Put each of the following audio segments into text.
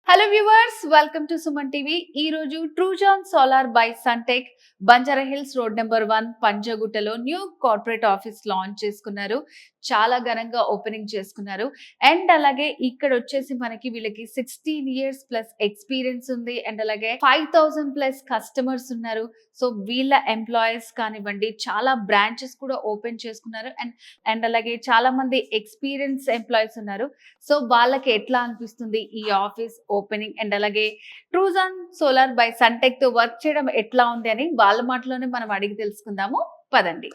Hello viewers, welcome to Suman TV. ఈ రోజు Truzon solar by Suntek Banjara hills road number 1 పంజగుట్టలో new corporate office launch చేసుకున్నారు. చాలా ఘనంగా ఓపెనింగ్ చేసుకున్నారు. అండ్ అలాగే ఇక్కడ వచ్చేసి మనకి వీళ్ళకి 16 ఇయర్స్ ప్లస్ ఎక్స్పీరియన్స్ ఉంది. అండ్ అలాగే 5000 ప్లస్ కస్టమర్స్ ఉన్నారు. సో వీళ్ళ ఎంప్లాయీస్ కానివ్వండి, చాలా బ్రాంచెస్ కూడా ఓపెన్ చేసుకున్నారు. అండ్ అలాగే చాలా మంది ఎక్స్పీరియన్స్ ఎంప్లాయీస్ ఉన్నారు. సో వాళ్ళకి ఎట్లా అనిపిస్తుంది ఈ ఆఫీస్ ఓపెనింగ్, అండ్ అలాగే ట్రూజాన్ సోలార్ బై సన్టెక్ తో వర్క్ చేయడం ఎట్లా ఉంది అని వాళ్ళ మాటలోనే మనం అడిగి తెలుసుకుందాము. పదండి.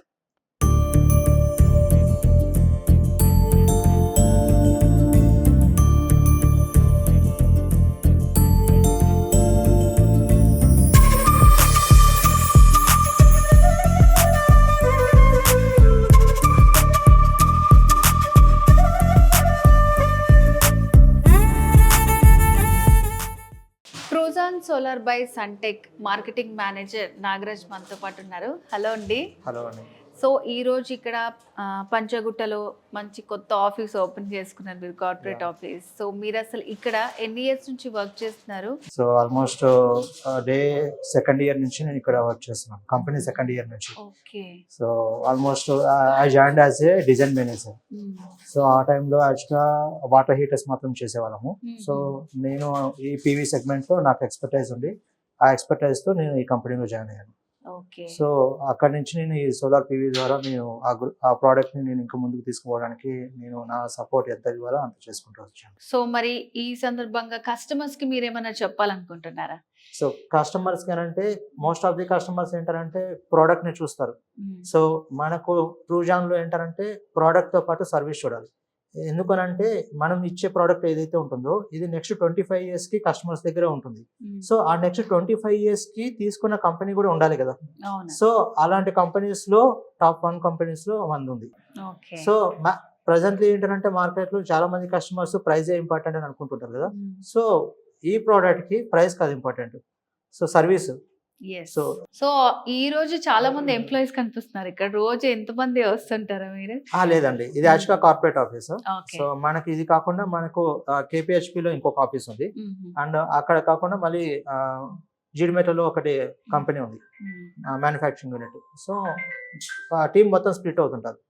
Trujan solar by Suntech marketing manager Nagaraj మనతో పాటు ఉన్నారు. హలో అండి. హలో అండి. సో ఈ రోజు ఇక్కడ పంచగుట్టలో మంచి కొత్త ఆఫీస్ ఓపెన్ చేసుకున్నారు మీరు, కార్పొరేట్ ఆఫీస్. సో మీరు అసలు ఇక్కడ ఎన్ని ఇయర్స్ నుంచి వర్క్ చేస్తున్నారు? So almost day second year నుంచి నేను ఇక్కడ వర్క్ చేస్తున్నాను, కంపెనీ సెకండ్ ఇయర్ నుంచి. Okay. So almost I joined as a design manager. So ఆ టైంలో యాక్చువల్గా వాటర్ హీటర్స్ మాత్రం చేసేవాళ్ళము. సో నేను ఈ పీవీ సెగ్మెంట్లో నాకు ఎక్స్పర్టైజ్ ఉంది. ఆ ఎక్స్పర్టైజ్తో నేను ఈ కంపెనీలో జాయిన్ అయ్యాను. సో అక్కడ నుంచి నేను ఈ సోలార్ పీవీ ద్వారా నేను ఆ ప్రోడక్ట్ ని నేను ఇంకా ముందుకు తీసుకుపోవడానికి నేను నా సపోర్ట్ ఎంత ఇవ్వాలో అంత చేసుకుంటూ వచ్చాను. సో మరి ఈ సందర్భంగా కస్టమర్స్ కి మీరు ఏమైనా చెప్పాలనుకుంటున్నారా? సో కస్టమర్స్ అంటే మోస్ట్ ఆఫ్ ది కస్టమర్స్ ఏంటారంటే ప్రోడక్ట్ ని చూస్తారు. సో మనకు ట్రూజాన్ లో ఏంటారంటే ప్రోడక్ట్ తో పాటు సర్వీస్ చూడాలి. ఎందుకనంటే మనం ఇచ్చే ప్రోడక్ట్ ఏదైతే ఉంటుందో ఇది నెక్స్ట్ 25 years కి కస్టమర్స్ దగ్గర ఉంటుంది. సో ఆ నెక్స్ట్ 25 years కి తీసుకున్న కంపెనీ కూడా ఉండాలి కదా. సో అలాంటి కంపెనీస్ లో టాప్ 1 కంపెనీస్ లో మంది ఉంది. సో ప్రెసెంట్లీ ఏంటంటే మార్కెట్ లో చాలా మంది కస్టమర్స్ ప్రైస్ ఇంపార్టెంట్ అని అనుకుంటుంటారు కదా. సో ఈ ప్రోడక్ట్ కి ప్రైస్ కాదు ఇంపార్టెంట్, సో సర్వీస్. సో ఈ రోజు చాలా మంది ఎంప్లాయీస్ కనిపిస్తున్నారు ఇక్కడ. రోజు ఎంత మంది వస్తుంటారా మీరు? లేదండి, ఇది యాక్చువల్గా కార్పొరేట్ ఆఫీస్. సో మనకి ఇది కాకుండా మనకు KPHP లో ఇంకొక ఆఫీస్ ఉంది. అండ్ అక్కడ కాకుండా మళ్ళీ జీడిమెటలో ఒకటి కంపెనీ ఉంది, మ్యానుఫ్యాక్చరింగ్ యూనిట్. సో టీం మొత్తం స్ప్లిట్ అవుతుంటారు.